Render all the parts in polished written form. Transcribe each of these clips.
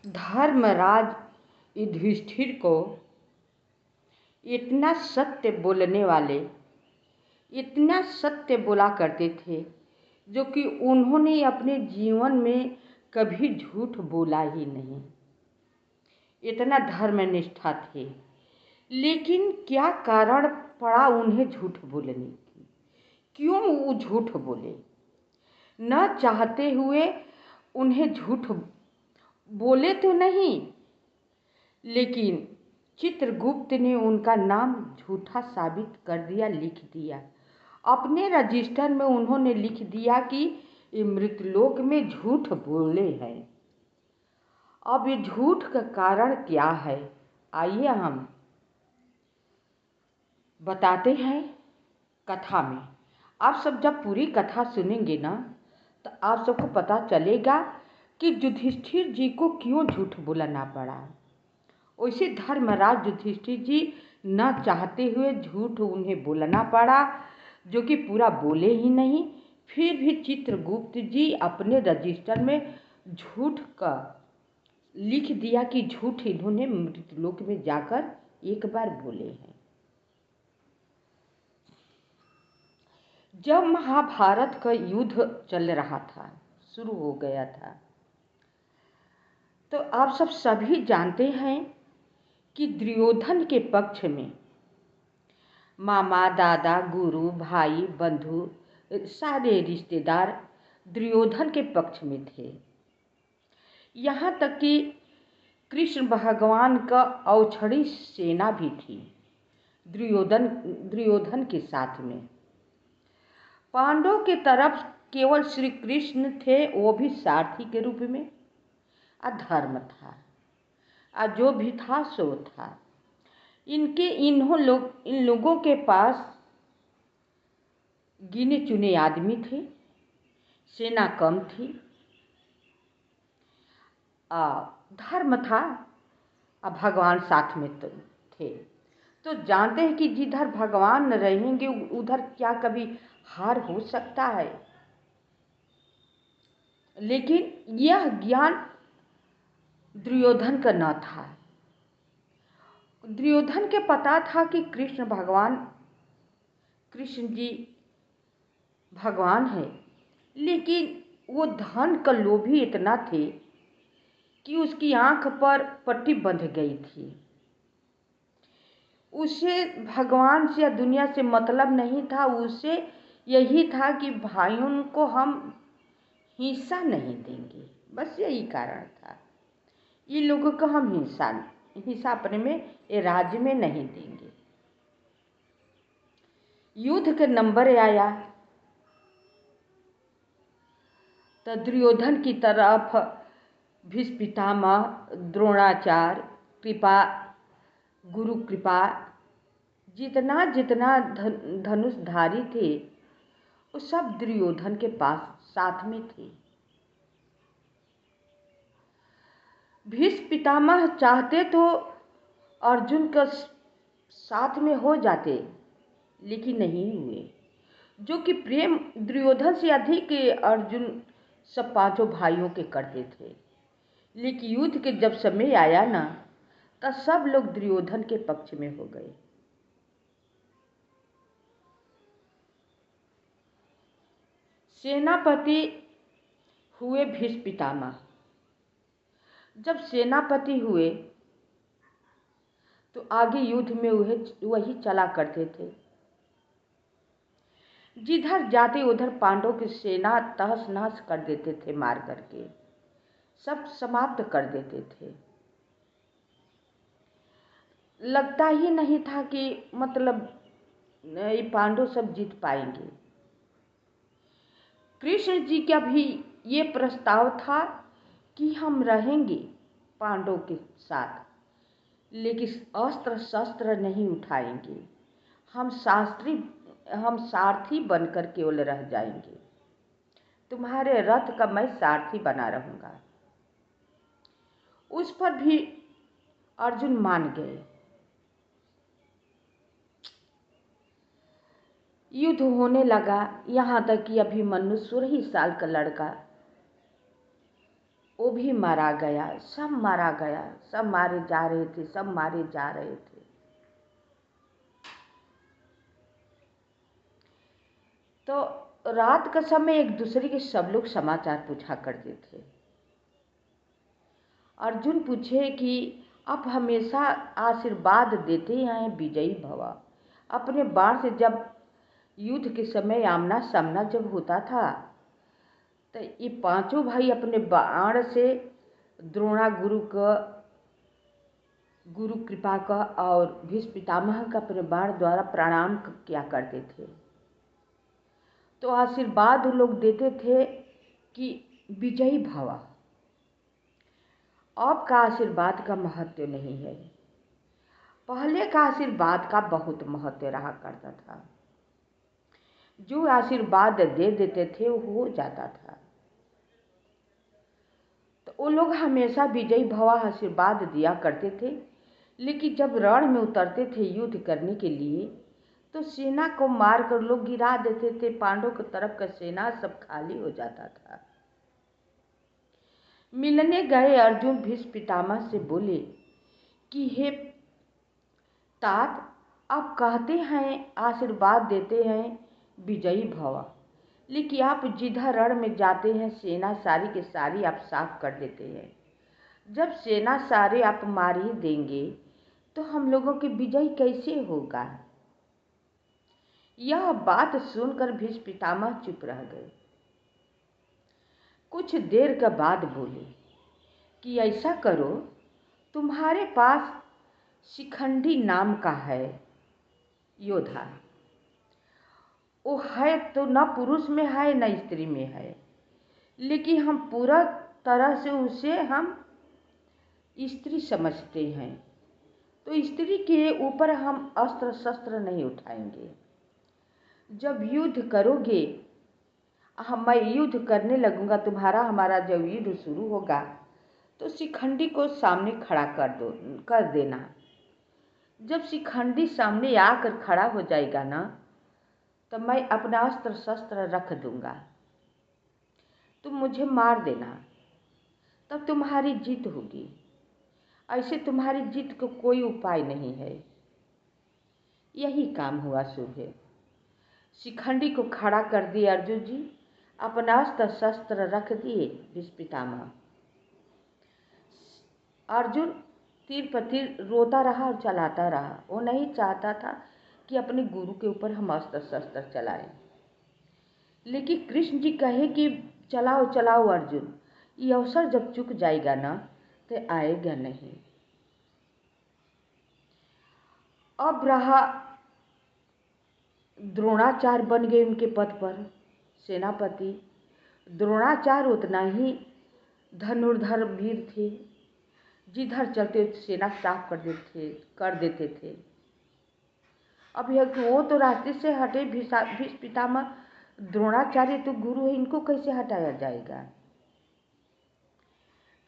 धर्मराज युधिष्ठिर को इतना सत्य बोलने वाले, इतना सत्य बोला करते थे जो कि उन्होंने अपने जीवन में कभी झूठ बोला ही नहीं। इतना धर्मनिष्ठा थे, लेकिन क्या कारण पड़ा उन्हें झूठ बोलने की? क्यों वो झूठ बोले? न चाहते हुए उन्हें झूठ बोले तो नहीं, लेकिन चित्रगुप्त ने उनका नाम झूठा साबित कर दिया, लिख दिया। अपने रजिस्टर में उन्होंने लिख दिया कि ये मृतलोक में झूठ बोले हैं। अब ये झूठ का कारण क्या है, आइए हम बताते हैं कथा में। आप सब जब पूरी कथा सुनेंगे ना, तो आप सबको पता चलेगा कि युधिष्ठिर जी को क्यों झूठ बोलना पड़ा। वैसे धर्मराज युधिष्ठिर जी न चाहते हुए झूठ उन्हें बोलना पड़ा, जो कि पूरा बोले ही नहीं। फिर भी चित्रगुप्त जी अपने रजिस्टर में झूठ का लिख दिया कि झूठ इन्होंने मृतलोक में जाकर एक बार बोले हैं। जब महाभारत का युद्ध चल रहा था, शुरू हो गया था, तो आप सब सभी जानते हैं कि दुर्योधन के पक्ष में मामा, दादा, गुरु, भाई, बंधु, सारे रिश्तेदार दुर्योधन के पक्ष में थे। यहाँ तक कि कृष्ण भगवान का औछड़ी सेना भी थी दुर्योधन के साथ में। पांडवों की तरफ केवल श्री कृष्ण थे, वो भी सारथी के रूप में। अधर्म था, जो भी था सो था। इन लोगों के पास गिने चुने आदमी थे, सेना कम थी, धर्म था, भगवान साथ में तो थे। तो जानते हैं कि जिधर भगवान रहेंगे उधर क्या कभी हार हो सकता है। लेकिन यह ज्ञान दुर्योधन का न था। दुर्योधन के पता था कि कृष्ण जी भगवान है, लेकिन वो धन का लोभी इतना थे कि उसकी आंख पर पट्टी बंध गई थी। उसे भगवान से या दुनिया से मतलब नहीं था। उसे यही था कि भाइयों को हम हिस्सा नहीं देंगे, बस यही कारण था। ये लोगों को हम हिस्सा अपने में, ये राज्य में नहीं देंगे। युद्ध का नंबर आया तो दुर्योधन की तरफ भीष्म पितामह, द्रोणाचार्य, कृपा, गुरु कृपा, जितना जितना धनुषधारी थे वो सब दुर्योधन के पास साथ में थे। भीष्म पितामह चाहते तो अर्जुन का साथ में हो जाते, लेकिन नहीं हुए। जो कि प्रेम दुर्योधन से अधिक अर्जुन सब पांचों भाइयों के करते थे। लेकिन युद्ध के जब समय आया ना, तब सब लोग दुर्योधन के पक्ष में हो गए। सेनापति हुए भीष्म पितामह। जब सेनापति हुए तो आगे युद्ध में वही चला करते थे। जिधर जाते उधर पांडवों की सेना तहस नहस कर देते थे, मार करके सब समाप्त कर देते थे। लगता ही नहीं था कि मतलब ये पांडव सब जीत पाएंगे। कृष्ण जी का भी ये प्रस्ताव था कि हम रहेंगे पांडवों के साथ, लेकिन अस्त्र शस्त्र नहीं उठाएंगे। हम सारथी बनकर केवल रह जाएंगे। तुम्हारे रथ का मैं सारथी बना रहूंगा। उस पर भी अर्जुन मान गए। युद्ध होने लगा। यहाँ तक कि अभिमन्यु 16 साल का लड़का वो भी मारा गया, सब मारा गया, सब मारे जा रहे थे, सब मारे जा रहे थे। तो रात का समय एक दूसरे के सब लोग समाचार पूछा करते थे। अर्जुन पूछे कि आप हमेशा आशीर्वाद देते हैं विजयी भव। अपने बाण से जब युद्ध के समय आमना सामना जब होता था तो ये पांचों भाई अपने बाण से द्रोणा गुरु कृपा का और भीष्म पितामह का अपने बाण द्वारा प्रणाम किया करते थे। तो आशीर्वाद लोग देते थे कि विजयी भव। अब का आशीर्वाद का महत्व नहीं है, पहले का आशीर्वाद का बहुत महत्व रहा करता था। जो आशीर्वाद दे देते थे वो हो जाता था। तो वो लोग हमेशा विजयी भव आशीर्वाद दिया करते थे, लेकिन जब रण में उतरते थे युद्ध करने के लिए तो सेना को मार कर लोग गिरा देते थे। पांडवों की तरफ का सेना सब खाली हो जाता था। मिलने गए अर्जुन भीष्म पितामह से बोले कि हे तात, आप कहते हैं आशीर्वाद देते हैं विजयी भव, लेकिन आप जिधर रण में जाते हैं सेना सारी के सारी आप साफ कर देते हैं। जब सेना सारे आप मार ही देंगे तो हम लोगों की विजय कैसे होगा। यह बात सुनकर भीष्म पितामह चुप रह गए। कुछ देर के बाद बोले कि ऐसा करो, तुम्हारे पास शिखंडी नाम का है योद्धा, वो है तो न पुरुष में है न स्त्री में है, लेकिन हम पूरा तरह से उसे हम स्त्री समझते हैं, तो स्त्री के ऊपर हम अस्त्र शस्त्र नहीं उठाएंगे। जब युद्ध करोगे, मैं युद्ध करने लगूंगा, तुम्हारा हमारा जब युद्ध शुरू होगा तो शिखंडी को सामने खड़ा कर देना। जब शिखंडी सामने आकर खड़ा हो जाएगा ना, तो मैं अपना अस्त्र शस्त्र रख दूंगा, तुम मुझे मार देना, तब तुम्हारी जीत होगी। ऐसे तुम्हारी जीत को कोई उपाय नहीं है। यही काम हुआ सुबह। शिखंडी को खड़ा कर दिए अर्जुन जी, अपना अस्त्र शस्त्र रख दिए भीष्म पितामह। अर्जुन तीर पर तीर रोता रहा और चलाता रहा। वो नहीं चाहता था कि अपने गुरु के ऊपर हम अस्त्र शस्त्र चलाएं, लेकिन कृष्ण जी कहे कि चलाओ चलाओ अर्जुन, ये अवसर जब चुक जाएगा ना तो आएगा नहीं। अब रहा द्रोणाचार्य बन गए उनके पद पर सेनापति। द्रोणाचार्य उतना ही धनुर्धर वीर थे, जिधर चलते सेना साफ कर देते थे। अब यह वो तो रास्ते से हटे, भीष्म पितामह द्रोणाचार्य तो गुरु है, इनको कैसे हटाया जाएगा।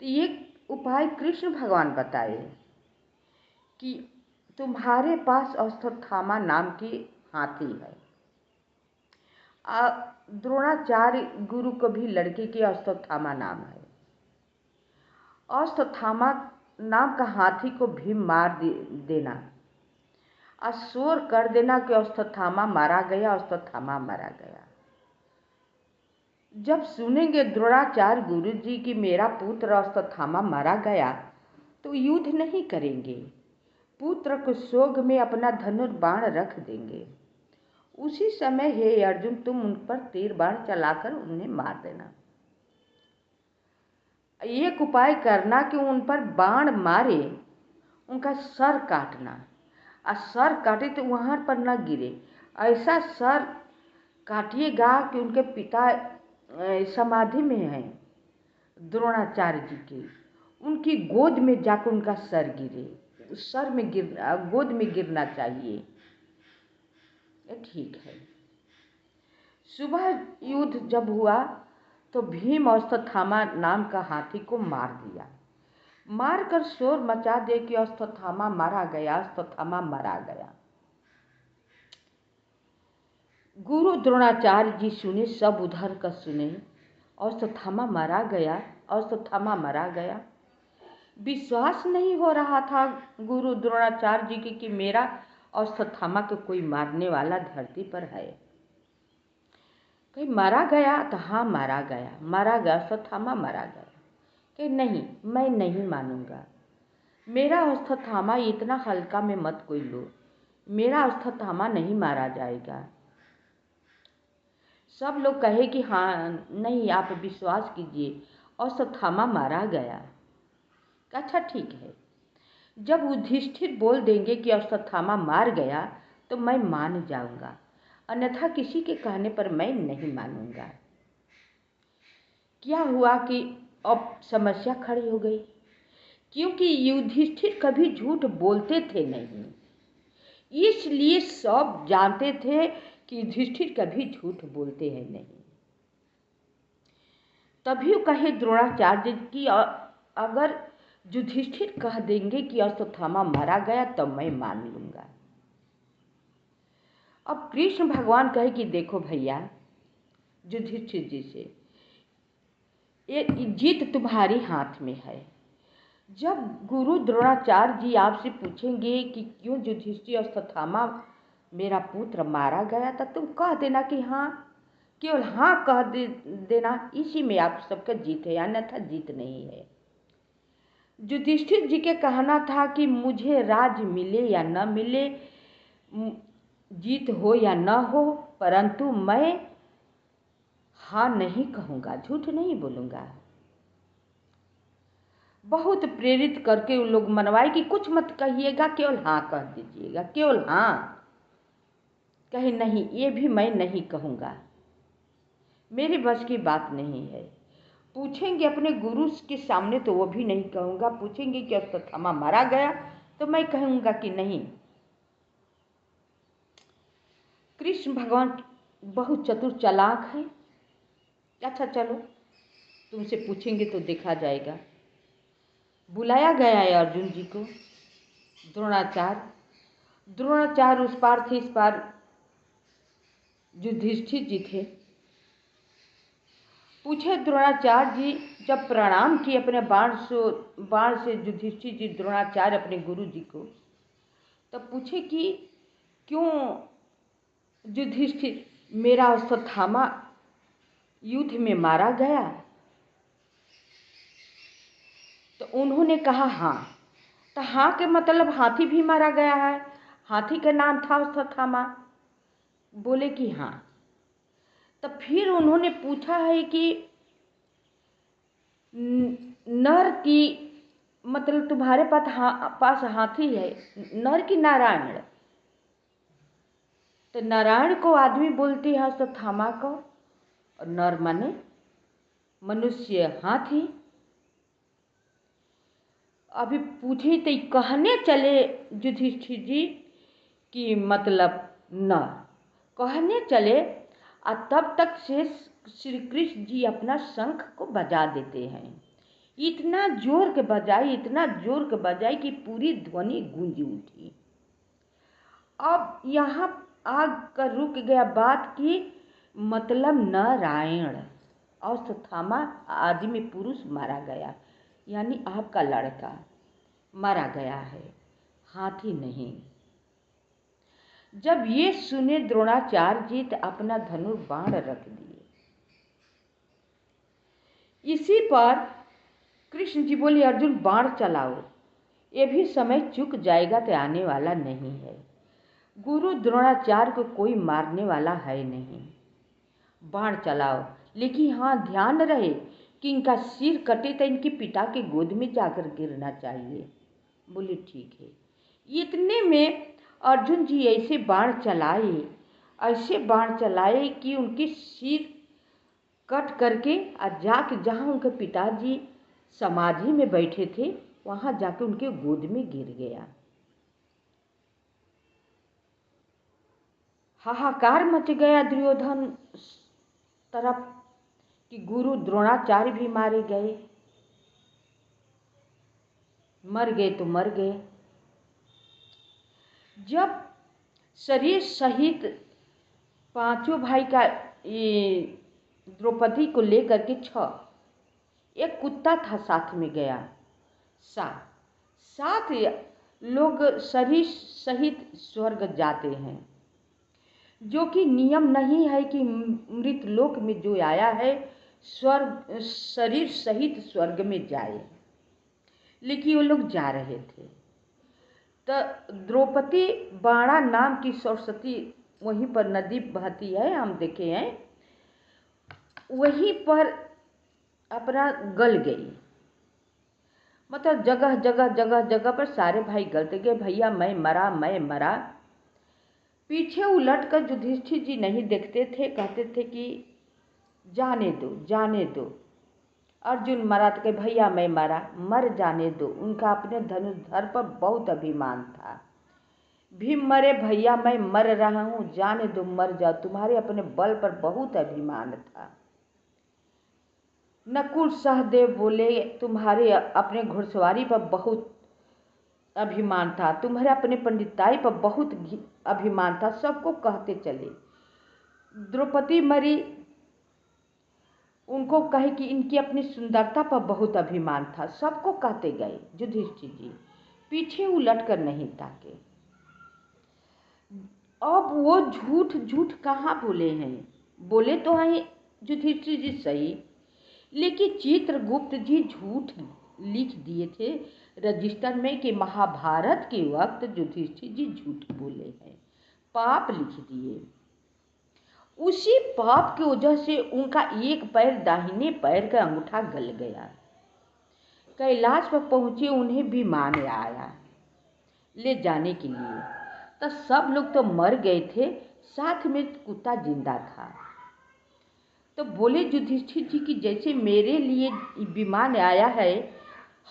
तो ये उपाय कृष्ण भगवान बताए कि तुम्हारे पास अश्वत्थामा नाम की हाथी है। द्रोणाचार्य गुरु को भी लड़के के अश्वत्थामा नाम है। अश्वत्थामा नाम का हाथी को भी मार देना, शोर कर देना कि अश्वत्थामा मारा गया, अश्वत्थामा मारा गया। जब सुनेंगे द्रोणाचार्य गुरु जी कि मेरा पुत्र अश्वत्थामा मारा गया तो युद्ध नहीं करेंगे, पुत्र को शोक में अपना धनुर्बाण रख देंगे। उसी समय हे अर्जुन, तुम उन पर तीर बाण चलाकर उन्हें मार देना। एक उपाय करना कि उन पर बाण मारे, उनका सर काटना, और सर काटे तो वहाँ पर न गिरे, ऐसा सर काटिएगा कि उनके पिता समाधि में हैं द्रोणाचार्य जी की, उनकी गोद में जाकर उनका सर गिरे। सर में गोद में गिरना चाहिए। ठीक है। सुबह युद्ध जब हुआ तो भीम अश्वत्थामा नाम का हाथी को मार दिया। मारकर शोर मचा दे कि अश्वत्थामा मारा गया, अश्वत्थामा मारा गया। गुरु द्रोणाचार्य जी सुने, सब उधर का सुने, अश्वत्थामा मारा गया अश्वत्थामा मारा गया। विश्वास नहीं हो रहा था गुरु द्रोणाचार्य जी की कि मेरा अश्वत्थामा को कोई मारने वाला धरती पर है। कहीं मारा गया तो हाँ मारा गया, अश्वत्थामा मारा गया। कि नहीं, मैं नहीं मानूंगा, मेरा अश्वत्थामा इतना हल्का में मत कोई लो, मेरा अश्वत्थामा नहीं मारा जाएगा। सब लोग कहे कि हाँ नहीं, आप विश्वास कीजिए, अश्वत्थामा मारा गया। अच्छा ठीक है, जब युधिष्ठिर बोल देंगे कि अश्वत्थामा मार गया तो मैं मान जाऊंगा, अन्यथा किसी के कहने पर मैं नहीं मानूंगा। क्या हुआ कि अब समस्या खड़ी हो गई, क्योंकि युधिष्ठिर कभी झूठ बोलते थे नहीं, इसलिए सब जानते थे कि युधिष्ठिर कभी झूठ बोलते हैं नहीं। तभी कहे द्रोणाचार्य की अगर युधिष्ठिर कह देंगे कि अश्वत्थामा मारा गया तो मैं मान लूंगा। अब कृष्ण भगवान कहे कि देखो भैया युधिष्ठिर जी से, ये जीत तुम्हारी हाथ में है। जब गुरु द्रोणाचार्य जी आपसे पूछेंगे कि क्यों युधिष्ठिर अश्वत्थामा मेरा पुत्र मारा गया, तो तुम कह देना कि हाँ, केवल हाँ कह देना, इसी में आप सबका जीत है, अन्यथा जीत नहीं है। युधिष्ठिर जी के कहना था कि मुझे राज मिले या न मिले, जीत हो या न हो, परंतु मैं हाँ नहीं कहूँगा, झूठ नहीं बोलूँगा। बहुत प्रेरित करके उन लोग मनवाए कि कुछ मत कहिएगा, केवल हाँ कह दीजिएगा, केवल हाँ। कहे नहीं, ये भी मैं नहीं कहूँगा, मेरे बस की बात नहीं है। पूछेंगे अपने गुरु के सामने तो वो भी नहीं कहूँगा, पूछेंगे कि अश्वत्थामा मारा गया तो मैं कहूँगा कि नहीं। कृष्ण भगवान बहुत चतुर चालाक हैं। अच्छा चलो, तुमसे पूछेंगे तो देखा जाएगा। बुलाया गया है अर्जुन जी को। द्रोणाचार्य उस पार थे, इस पार युधिष्ठिर जी थे। पूछे द्रोणाचार्य जी, जब प्रणाम किए अपने बाण से युधिष्ठिर जी द्रोणाचार्य अपने गुरु जी को, तब पूछे कि क्यों युधिष्ठिर मेरा अश्वत्थामा युद्ध में मारा गया? तो उन्होंने कहा हाँ। तो हाँ के मतलब हाथी भी मारा गया है, हाथी का नाम था अश्वत्थामा। बोले कि हाँ। तो फिर उन्होंने पूछा है कि नर की मतलब तुम्हारे पास हाथी है, नर की नारायण? तो नारायण को आदमी बोलते हैं अश्वत्थामा को, और नर माने मनुष्य, हाथी। अभी पूछे तो कहने चले युधिष्ठिर जी कि मतलब नर कहने चले, और तब तक से श्री कृष्ण जी अपना शंख को बजा देते हैं। इतना जोर के बजाई कि पूरी ध्वनि गूंज उठी। अब यहाँ आग का रुक गया बात की मतलब नारायण अश्वत्थामा आदमी पुरुष मारा गया, यानी आपका लड़का मारा गया है, हाथी नहीं। जब ये सुने द्रोणाचार्य जी तो अपना धनुर्बाण रख दिए। इसी पर कृष्ण जी बोले अर्जुन बाण चलाओ, ये भी समय चुक जाएगा तो आने वाला नहीं है। गुरु द्रोणाचार्य को कोई मारने वाला है नहीं, बाण चलाओ, लेकिन हाँ ध्यान रहे कि इनका सिर कटे तो इनकी पिता के गोद में जाकर गिरना चाहिए। बोले ठीक है। इतने में अर्जुन जी ऐसे बाण चलाए कि उनके सिर कट करके और जाके जहाँ उनके पिताजी समाधि में बैठे थे वहाँ जाके उनके गोद में गिर गया। हाहाकार मच गया दुर्योधन तरफ कि गुरु द्रोणाचार्य भी मारे गए, मर गए तो मर गए। जब शरीर सहित पांचों भाई का द्रौपदी को लेकर के 6 एक कुत्ता था साथ में गया। सात सात लोग शरीर सहित स्वर्ग जाते हैं, जो कि नियम नहीं है कि मृत लोक में जो आया है स्वर्ग शरीर सहित स्वर्ग में जाए, लेकिन वो लोग जा रहे थे। तो द्रौपदी बाणा नाम की सरस्वती, वहीं पर नदी बहती है, हम देखे हैं, वहीं पर अपना गल गई। मतलब जगह जगह जगह जगह पर सारे भाई गलते गए, भैया मैं मरा मैं मरा। पीछे उलट कर युधिष्ठिर जी नहीं देखते थे, कहते थे कि जाने दो जाने दो। अर्जुन मरा तो कहे भैया मैं मरा, मर जाने दो। उनका अपने धनुर्धर पर बहुत अभिमान था। भीम मरे, भैया मैं मर रहा हूँ, जाने दो मर जाओ, तुम्हारे अपने बल पर बहुत अभिमान था। नकुल सहदेव बोले तुम्हारे अपने घुड़सवारी पर बहुत अभिमान था, तुम्हारे अपने पंडिताई पर बहुत अभिमान था। सबको कहते चले। द्रौपदी मरी, उनको कहे कि इनकी अपनी सुंदरता पर बहुत अभिमान था। सबको कहते गए। युधिष्ठिर जी पीछे उलट कर नहीं ताके। अब वो झूठ झूठ कहाँ बोले हैं? बोले तो हैं युधिष्ठिर जी सही, लेकिन चित्रगुप्त जी झूठ लिख दिए थे रजिस्टर में कि महाभारत के वक्त युधिष्ठिर जी झूठ बोले हैं, पाप लिख दिए। उसी पाप की वजह से उनका एक पैर, दाहिने पैर का अंगूठा गल गया। कैलाश पर पहुंचे, उन्हें विमान आया ले जाने के लिए। तो सब लोग तो मर गए थे, साथ में कुत्ता जिंदा था। तो बोले युधिष्ठिर जी कि जैसे मेरे लिए विमान आया है,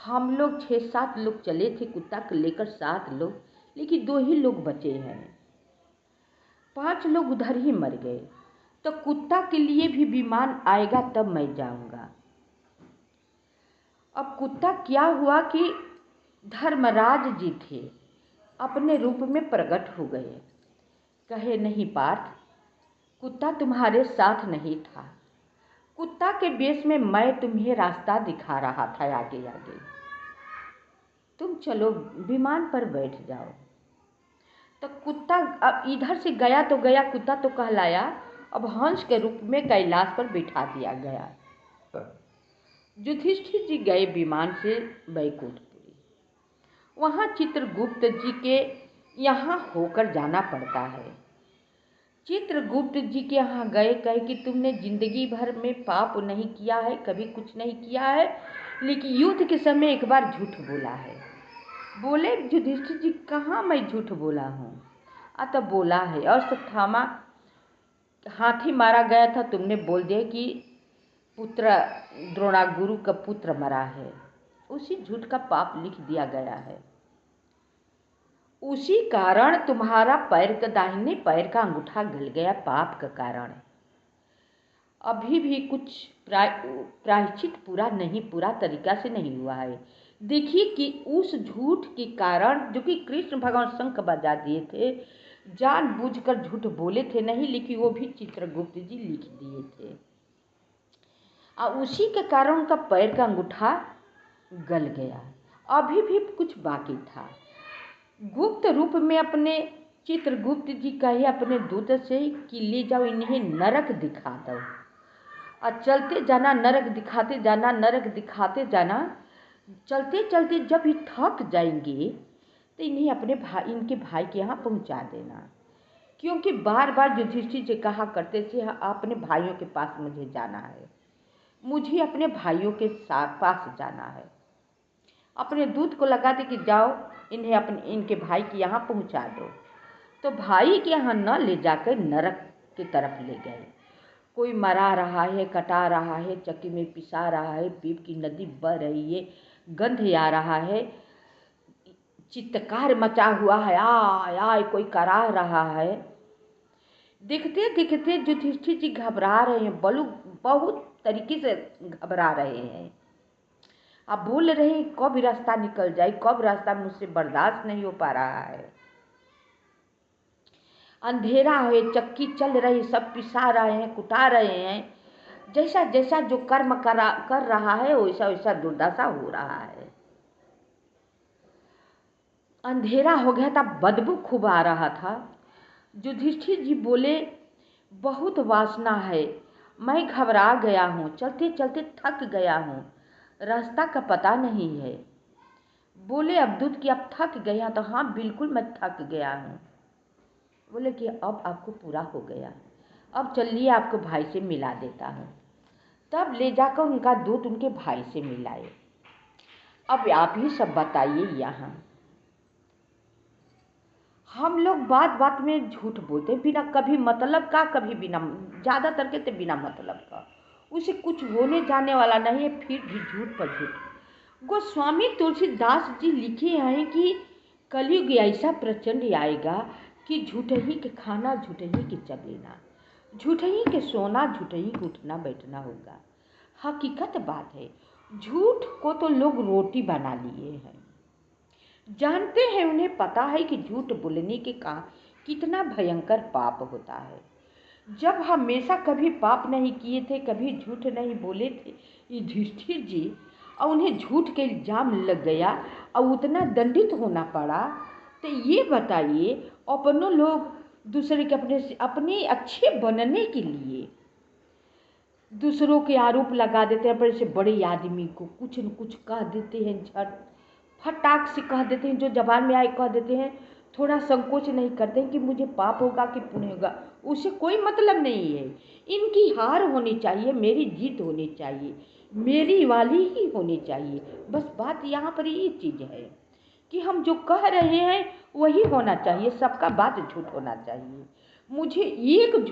हम लोग 6-7 लोग चले थे कुत्ता को लेकर, 7 लोग, लेकिन 2 ही लोग बचे हैं, 5 लोग उधर ही मर गए। तो कुत्ता के लिए भी विमान आएगा तब मैं जाऊंगा। अब कुत्ता क्या हुआ कि धर्मराज जी थे, अपने रूप में प्रकट हो गए। कहे नहीं पार्थ, कुत्ता तुम्हारे साथ नहीं था, कुत्ता के वेश में मैं तुम्हें रास्ता दिखा रहा था आगे आगे, तुम चलो विमान पर बैठ जाओ। तो कुत्ता अब इधर से गया तो गया, कुत्ता तो कहलाया, अब हंस के रूप में कैलाश पर बिठा दिया गया। युधिष्ठिर जी गए विमान से बैकुंठपुरी। वहाँ चित्रगुप्त जी के यहाँ होकर जाना पड़ता है। चित्रगुप्त जी के यहाँ गए, कहे कि तुमने जिंदगी भर में पाप नहीं किया है, कभी कुछ नहीं किया है, लेकिन युद्ध के समय एक बार झूठ बोला है। बोले युधिष्ठिर जी कहाँ मैं झूठ बोला हूँ? तो बोला है, अश्वत्थामा हाथी मारा गया था, तुमने बोल दिया कि पुत्र द्रोणा गुरु का पुत्र मरा है, उसी झूठ का पाप लिख दिया गया है। उसी कारण तुम्हारा पैर का, दाहिने पैर का अंगूठा गल गया, पाप का कारण। अभी भी कुछ प्रायश्चित पूरा तरीका से नहीं हुआ है। देखिए कि उस झूठ के कारण, जो कि कृष्ण भगवान शंख बजा दिए थे, जानबूझकर झूठ बोले थे नहीं, लेकिन वो भी चित्रगुप्त जी लिख दिए थे, और उसी के कारण उनका पैर का अंगूठा गल गया। अभी भी कुछ बाकी था। गुप्त रूप में अपने चित्रगुप्त जी कहे अपने दूत से कि ले जाओ इन्हें नरक दिखा दो, और चलते जाना, नरक दिखाते जाना, नरक दिखाते जाना। चलते चलते जब ये थक जाएंगे तो इन्हें अपने भाई, इनके भाई के यहाँ पहुँचा देना, क्योंकि बार बार युधिष्ठिर जी कहा करते थे अपने भाइयों के पास मुझे जाना है, मुझे अपने भाइयों के पास जाना है। अपने दूत को लगा दे कि जाओ इन्हें अपने, इनके भाई के यहाँ पहुँचा दो। तो भाई के यहाँ न ले जाकर नरक की तरफ ले गए। कोई मरा रहा है, कटा रहा है, चक्की में पिसा रहा है, पीप की नदी बह रही है, गंध आ रहा है, चित्कार मचा हुआ है, आय आय कोई करा रहा है। दिखते दिखते युधिष्ठिर जी घबरा रहे हैं, बलु बहुत तरीके से घबरा रहे हैं। अब बोल रहे हैं कब रास्ता निकल जाए, कब रास्ता, मुझसे बर्दाश्त नहीं हो पा रहा है। अंधेरा है, चक्की चल रही, सब पिसा रहे हैं, कुटा रहे हैं, जैसा जैसा जो कर्म कर रहा है वैसा वैसा दुर्दशा हो रहा है। अंधेरा हो गया था, बदबू खूब आ रहा था। युधिष्ठिर जी बोले, बहुत वासना है, मैं घबरा गया हूँ, चलते चलते थक गया हूँ, रास्ता का पता नहीं है। बोले अवधूत कि अब थक गया? तो हाँ बिल्कुल मैं थक गया हूँ। बोले कि अब आपको पूरा हो गया, अब चलिए आपको भाई से मिला देता हूँ। तब ले जाकर उनका दूत उनके भाई से मिलाए। अब आप ही सब बताइए, यहाँ हम लोग बात बात में झूठ बोलते, बिना कभी मतलब का, कभी बिना, ज़्यादातर के तो बिना मतलब का। उसे कुछ होने जाने वाला नहीं है, फिर भी झूठ पर झूठ। गोस्वामी तुलसीदास जी लिखे हैं कि कलयुग ऐसा प्रचंड आएगा कि झूठ ही के खाना, झूठ ही के चलेना, झूठ ही के सोना, झूठ ही के उठना बैठना होगा। हकीकत बात है, झूठ को तो लोग रोटी बना लिए हैं, जानते हैं, उन्हें पता है कि झूठ बोलने के का कितना भयंकर पाप होता है। जब हमेशा कभी पाप नहीं किए थे, कभी झूठ नहीं बोले थे युधिष्ठिर जी, और उन्हें झूठ के इल्जाम लग गया और उतना दंडित होना पड़ा, तो ये बताइए, अपनों लोग दूसरे के अपने अच्छे बनने के लिए दूसरों के आरोप लगा देते हैं। पर से बड़े आदमी को कुछ न कुछ कह देते हैं, झट फटाक से कह देते हैं, जो जबान में आए कह देते हैं, थोड़ा संकोच नहीं करते हैं कि मुझे पाप होगा कि पुण्य होगा, उसे कोई मतलब नहीं है। इनकी हार होनी चाहिए, मेरी जीत होनी चाहिए, मेरी वाली ही होनी चाहिए। बस बात यहाँ पर ये चीज़ है कि हम जो कह रहे हैं वही होना चाहिए, सबका बात झूठ होना चाहिए। मुझे एक झूठ